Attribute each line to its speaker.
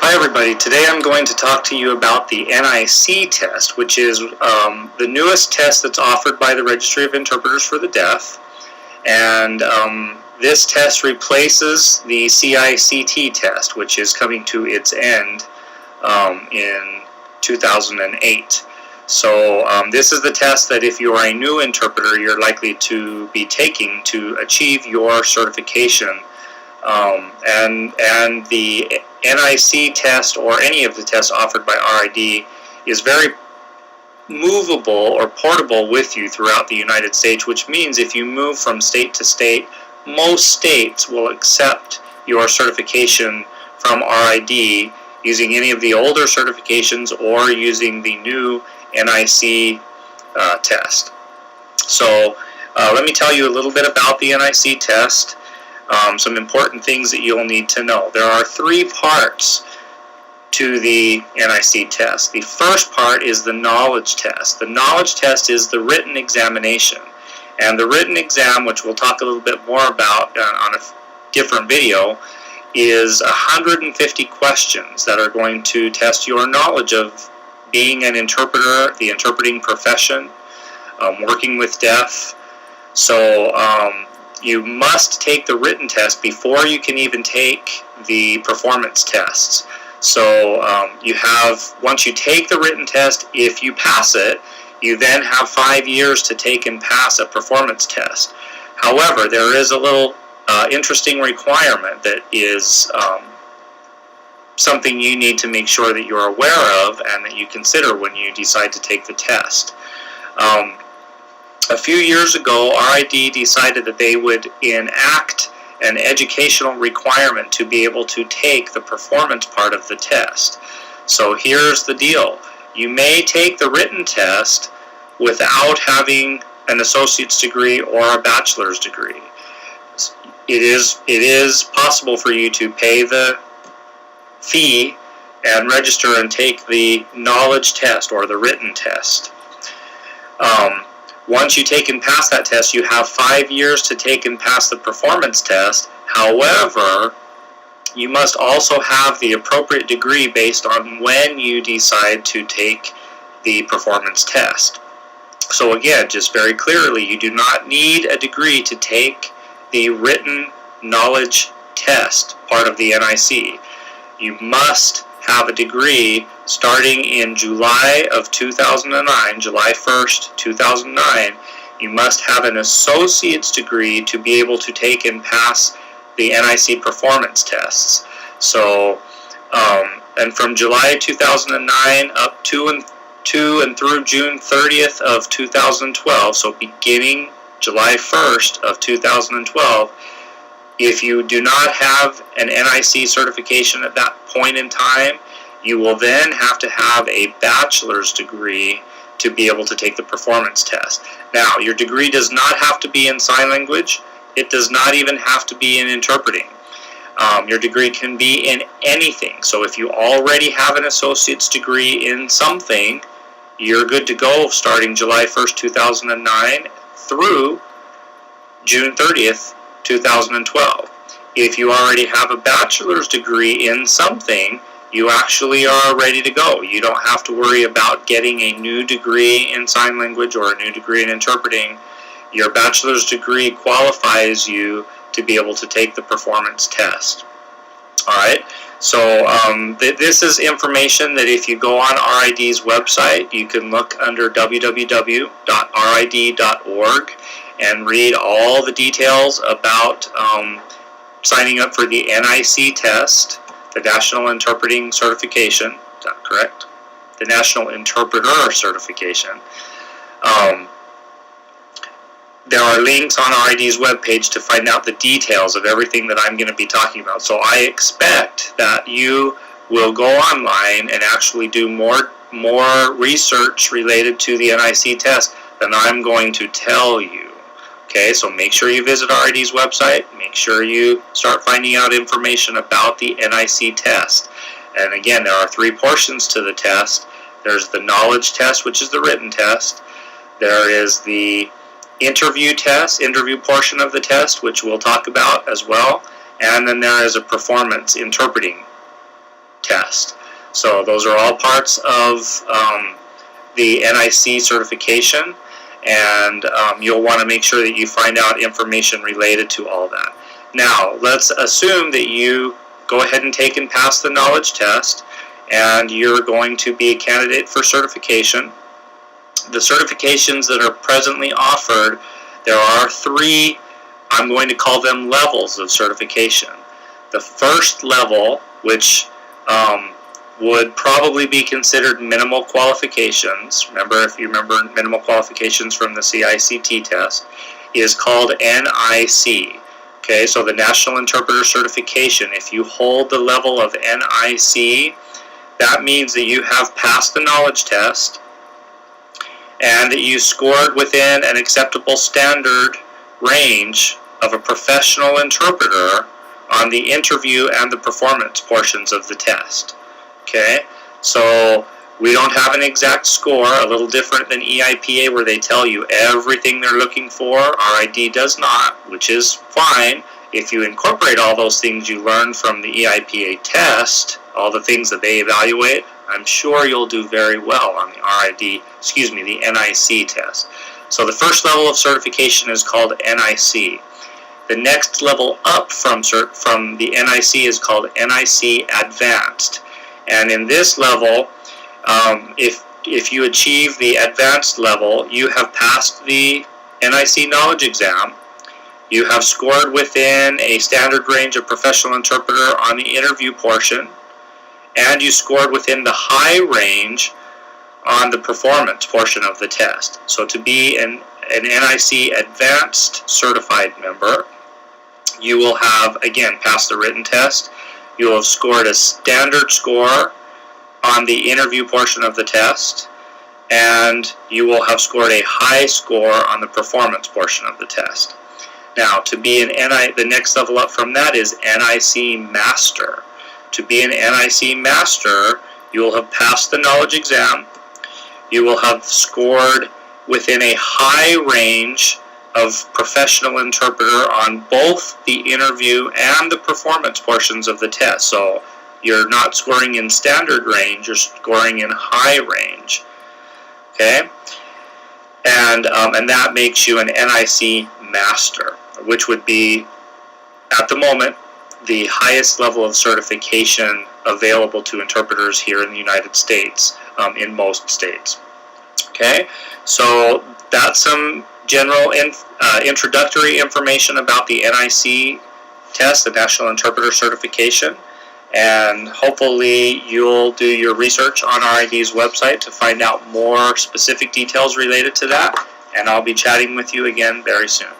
Speaker 1: Hi everybody, today I'm going to talk to you about the NIC test, which is the newest test that's offered by the Registry of Interpreters for the Deaf. And this test replaces the CICT test, which is coming to its end in 2008. So this is the test that if you're a new interpreter, you're likely to be taking to achieve your certification. And the NIC test, or any of the tests offered by RID, is very movable or portable with you throughout the United States, which means if you move from state to state, most states will accept your certification from RID using any of the older certifications or using the new NIC test. So let me tell you a little bit about the NIC test. Some important things that you'll need to know. There are three parts to the NIC test. The first part is the knowledge test. The knowledge test is the written examination. And the written exam, which we'll talk a little bit more about on a different video, is 150 questions that are going to test your knowledge of being an interpreter, the interpreting profession, working with deaf. So you must take the written test before you can even take the performance tests. So once you take the written test, if you pass it, you then have 5 years to take and pass a performance test. However, there is a little interesting requirement that is something you need to make sure that you're aware of and that you consider when you decide to take the test. A few years ago, RID decided that they would enact an educational requirement to be able to take the performance part of the test. So here's the deal. You may take the written test without having an associate's degree or a bachelor's degree. It is possible for you to pay the fee and register and take the knowledge test or the written test. Once you take and pass that test, you have 5 years to take and pass the performance test. However, you must also have the appropriate degree based on when you decide to take the performance test. So again, just very clearly, you do not need a degree to take the written knowledge test part of the NIC. You must have a degree starting in July of 2009, July 1st, 2009. You must have an associate's degree to be able to take and pass the NIC performance tests. So, and from July 2009 up to and through June 30th of 2012, so beginning July 1st of 2012, if you do not have an NIC certification at that point in time, you will then have to have a bachelor's degree to be able to take the performance test. Now, your degree does not have to be in sign language. It does not even have to be in interpreting. Your degree can be in anything. So if you already have an associate's degree in something, you're good to go starting July 1st, 2009 through June 30th, 2012. If you already have a bachelor's degree in something, you actually are ready to go. You don't have to worry about getting a new degree in sign language or a new degree in interpreting. Your bachelor's degree qualifies you to be able to take the performance test. Alright, so this is information that if you go on RID's website, you can look under www.rid.org and read all the details about signing up for the NIC test, the National Interpreting Certification. Is that correct? The National Interpreter Certification. There are links on RID's webpage to find out the details of everything that I'm going to be talking about. So I expect that you will go online and actually do more research related to the NIC test than I'm going to tell you. Okay, so make sure you visit RID's website. Make sure you start finding out information about the NIC test. And again, there are three portions to the test. There's the knowledge test, which is the written test. There is the interview portion of the test, which we'll talk about as well. And then there is a performance interpreting test. So those are all parts of the NIC certification, and you'll want to make sure that you find out information related to all that. Now, let's assume that you go ahead and take and pass the knowledge test, and you're going to be a candidate for certification. The certifications that are presently offered, there are 3, I'm going to call them levels of certification. The first level, which would probably be considered minimal qualifications, remember, if you remember minimal qualifications from the CICT test, is called NIC. Okay, so the National Interpreter Certification, if you hold the level of NIC, that means that you have passed the knowledge test and that you scored within an acceptable standard range of a professional interpreter on the interview and the performance portions of the test. Okay, so we don't have an exact score, a little different than EIPA where they tell you everything they're looking for. RID does not, which is fine. If you incorporate all those things you learned from the EIPA test, all the things that they evaluate, I'm sure you'll do very well on the the NIC test. So the first level of certification is called NIC. The next level up from the NIC is called NIC Advanced. And in this level, if you achieve the advanced level, you have passed the NIC knowledge exam, you have scored within a standard range of professional interpreter on the interview portion, and you scored within the high range on the performance portion of the test. So to be an NIC Advanced certified member, you will have, again, passed the written test. You will have scored a standard score on the interview portion of the test, and you will have scored a high score on the performance portion of the test. Now, to be the next level up from that is NIC Master. To be an NIC Master, you will have passed the knowledge exam. You will have scored within a high range of professional interpreter on both the interview and the performance portions of the test. So you're not scoring in standard range, you're scoring in high range. Okay? And that makes you an NIC Master, which would be, at the moment, the highest level of certification available to interpreters here in the United States, in most states. Okay? So that's some general introductory information about the NIC test, the National Interpreter Certification, and hopefully you'll do your research on RID's website to find out more specific details related to that, and I'll be chatting with you again very soon.